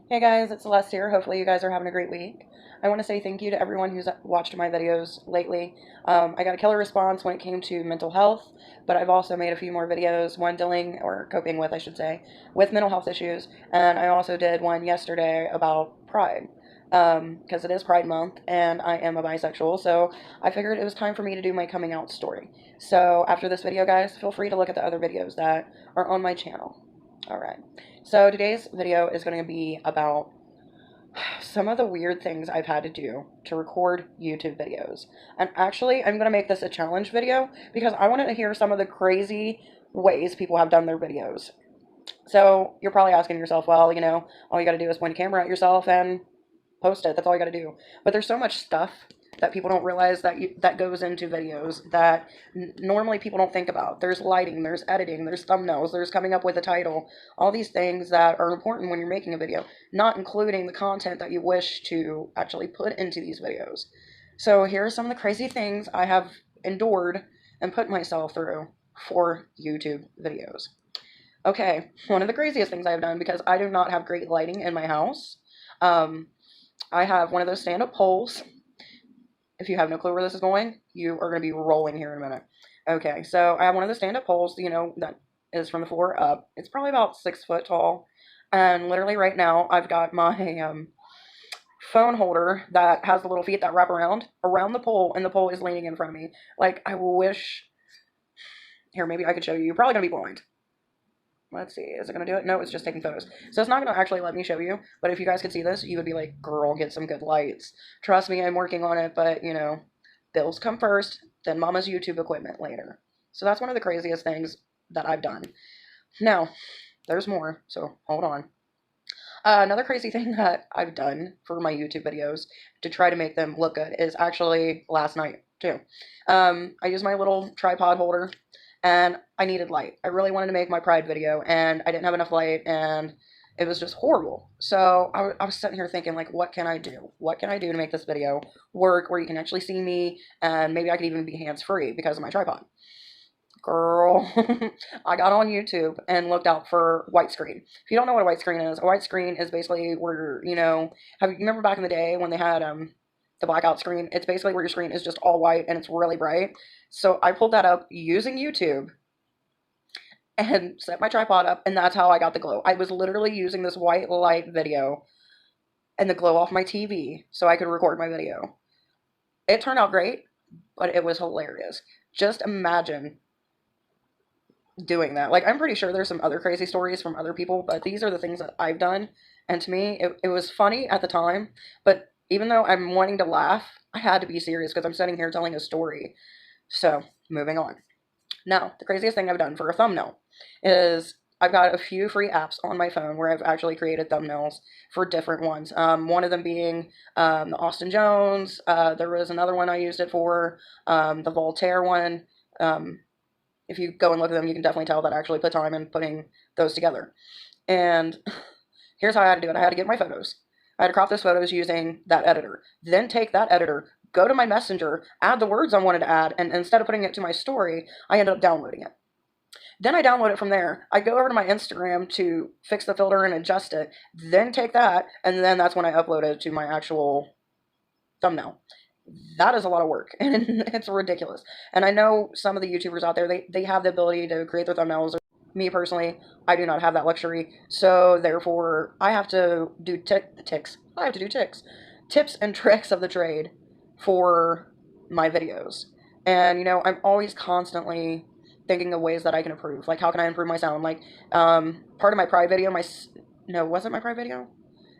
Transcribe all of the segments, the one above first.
Hey guys, it's Celeste here. Hopefully you guys are having a great week. I want to say thank you to everyone who's watched my videos lately. I got a killer response when it came to mental health, but I've also made a few more videos, one dealing, or coping with, I should say, with mental health issues, and I also did one yesterday about pride, because it is Pride Month, and I am a bisexual, so I figured it was time for me to do my coming out story. So after this video, guys, feel free to look at the other videos that are on my channel. Alright, so today's video is going to be about some of the weird things I've had to do to record YouTube videos. And actually, I'm going to make this a challenge video because I want to hear some of the crazy ways people have done their videos. So you're probably asking yourself, well, all you got to do is point a camera at yourself and post it. That's all you got to do. But there's so much stuff that people don't realize that goes into videos that normally people don't think about. There's lighting, there's editing, there's thumbnails, there's coming up with a title. All these things that are important when you're making a video, not including the content that you wish to actually put into these videos. So here are some of the crazy things I have endured and put myself through for YouTube videos. Okay, one of the craziest things I've done, because I do not have great lighting in my house. I have one of those stand-up poles. If you have no clue where this is going, you are going to be rolling here in a minute. Okay, so I have one of the stand-up poles, that is from the floor up. It's probably about 6 foot tall. And literally right now, I've got my phone holder that has the little feet that wrap around the pole, and the pole is leaning in front of me. Like, I wish... Here, maybe I could show you. You're probably going to be blind. Let's see. Is it going to do it? No, it's just taking photos. So it's not going to actually let me show you. But if you guys could see this, you would be like, girl, get some good lights. Trust me, I'm working on it. But, bills come first, then mama's YouTube equipment later. So that's one of the craziest things that I've done. Now, there's more. So hold on. Another crazy thing that I've done for my YouTube videos to try to make them look good is actually last night, too. I used my little tripod holder, and I needed light. I really wanted to make my Pride video, and I didn't have enough light, and it was just horrible. So I was sitting here thinking, like, what can I do? What can I do to make this video work where you can actually see me, and maybe I could even be hands-free because of my tripod? Girl, I got on YouTube and looked out for white screen. If you don't know what a white screen is basically where, you remember back in the day when they had the blackout screen? It's basically where your screen is just all white and it's really bright. So I pulled that up using YouTube and set my tripod up, and that's how I got the glow. I was literally using this white light video and the glow off my TV so I could record my video. It turned out great, but it was hilarious. Just imagine doing that. Like, I'm pretty sure there's some other crazy stories from other people, but these are the things that I've done. And to me, it was funny at the time, but even though I'm wanting to laugh, I had to be serious because I'm sitting here telling a story. So, moving on. Now, the craziest thing I've done for a thumbnail is I've got a few free apps on my phone where I've actually created thumbnails for different ones. One of them being the Austin Jones. There was another one I used it for, the Voltaire one. If you go and look at them, you can definitely tell that I actually put time in putting those together. And here's how I had to do it. I had to get my photos. I had to crop those photos using that editor. Then take that editor, go to my messenger, add the words I wanted to add, and instead of putting it to my story, I ended up downloading it. Then I download it from there. I go over to my Instagram to fix the filter and adjust it, then take that, and then that's when I upload it to my actual thumbnail. That is a lot of work, and it's ridiculous. And I know some of the YouTubers out there, they have the ability to create their thumbnails. Me personally, I do not have that luxury, so therefore I have to do tips and tricks of the trade for my videos. And I'm always constantly thinking of ways that I can improve. Like, how can I improve my sound? Like, part of my Pride video, no, was it my Pride video?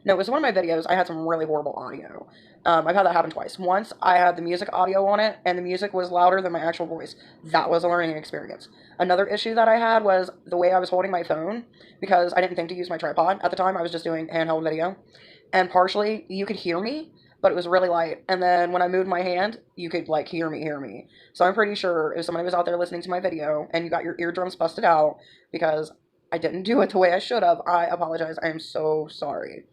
No, it was one of my videos. I had some really horrible audio. I've had that happen twice. Once, I had the music audio on it, and the music was louder than my actual voice. That was a learning experience. Another issue that I had was the way I was holding my phone, because I didn't think to use my tripod. At the time, I was just doing handheld video. And partially, you could hear me, but it was really light. And then when I moved my hand, you could, like, hear me. So I'm pretty sure if somebody was out there listening to my video, and you got your eardrums busted out, because I didn't do it the way I should have, I apologize. I am so sorry.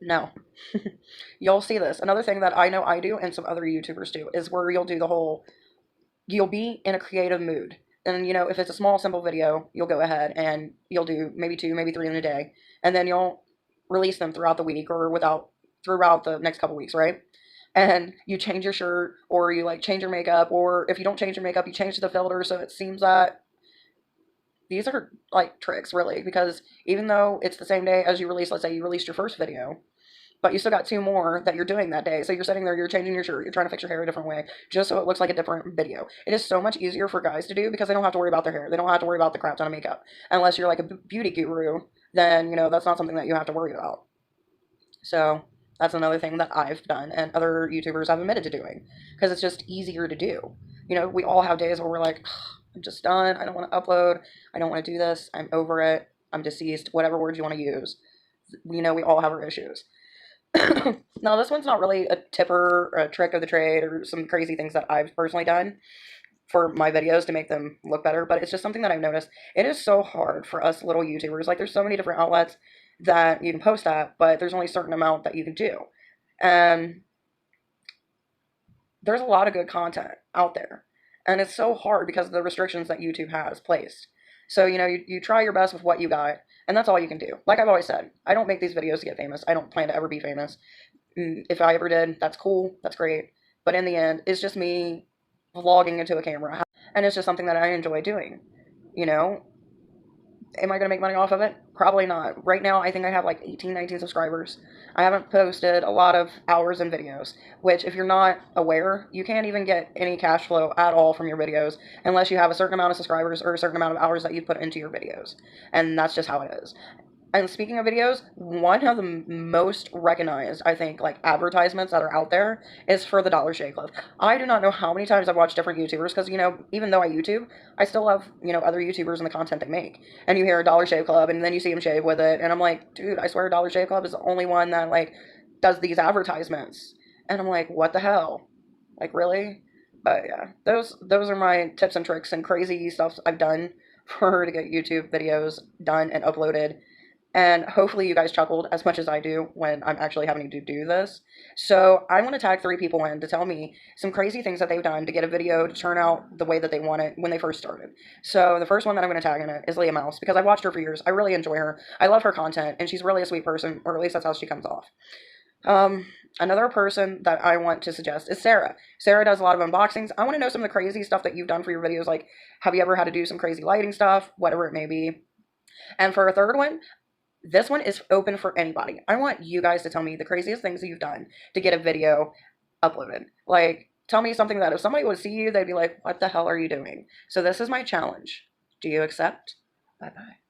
Now, you'll see this. Another thing that I know I do and some other YouTubers do is where you'll be in a creative mood. And, if it's a small, simple video, you'll go ahead and you'll do maybe 2, maybe 3 in a day. And then you'll release them throughout the week or throughout the next couple weeks, right? And you change your shirt, or you like change your makeup, or if you don't change your makeup, you change the filter so it seems that these are like tricks, really, because even though it's the same day as you release, let's say you released your first video, but you still got two more that you're doing that day. So you're sitting there, you're changing your shirt, you're trying to fix your hair a different way, just so it looks like a different video. It is so much easier for guys to do because they don't have to worry about their hair. They don't have to worry about the crap ton of makeup. Unless you're like a beauty guru, then, that's not something that you have to worry about. So that's another thing that I've done and other YouTubers have admitted to doing because it's just easier to do. We all have days where we're like, I'm just done. I don't want to upload. I don't want to do this. I'm over it. I'm deceased. Whatever words you want to use. We all have our issues. Now, this one's not really a tip or a trick of the trade or some crazy things that I've personally done for my videos to make them look better, but it's just something that I've noticed. It is so hard for us little YouTubers. Like, there's so many different outlets that you can post at, but there's only a certain amount that you can do. And there's a lot of good content out there. And it's so hard because of the restrictions that YouTube has placed. So, you try your best with what you got, and that's all you can do. Like I've always said, I don't make these videos to get famous. I don't plan to ever be famous. If I ever did, that's cool. That's great. But in the end, it's just me vlogging into a camera. And it's just something that I enjoy doing. Am I going to make money off of it? Probably not. Right now, I think I have like 18, 19 subscribers. I haven't posted a lot of hours and videos, which if you're not aware, you can't even get any cash flow at all from your videos unless you have a certain amount of subscribers or a certain amount of hours that you put into your videos. And that's just how it is. And speaking of videos, one of the most recognized, I think, like advertisements that are out there is for the Dollar Shave Club. I do not know how many times I've watched different YouTubers because, even though I YouTube, I still love, other YouTubers and the content they make. And you hear a Dollar Shave Club and then you see them shave with it. And I'm like, dude, I swear Dollar Shave Club is the only one that, like, does these advertisements. And I'm like, what the hell? Like, really? But yeah, those are my tips and tricks and crazy stuff I've done to get YouTube videos done and uploaded. And hopefully you guys chuckled as much as I do when I'm actually having to do this. So I want to tag 3 people in to tell me some crazy things that they've done to get a video to turn out the way that they want it when they first started. So the first one that I'm going to tag in it is Leah Mouse because I've watched her for years. I really enjoy her. I love her content and she's really a sweet person, or at least that's how she comes off. Another person that I want to suggest is Sarah. Sarah does a lot of unboxings. I want to know some of the crazy stuff that you've done for your videos. Like, have you ever had to do some crazy lighting stuff? Whatever it may be. And for a third one, this one is open for anybody. I want you guys to tell me the craziest things that you've done to get a video uploaded. Like, tell me something that if somebody would see you, they'd be like, what the hell are you doing? So this is my challenge. Do you accept? Bye-bye.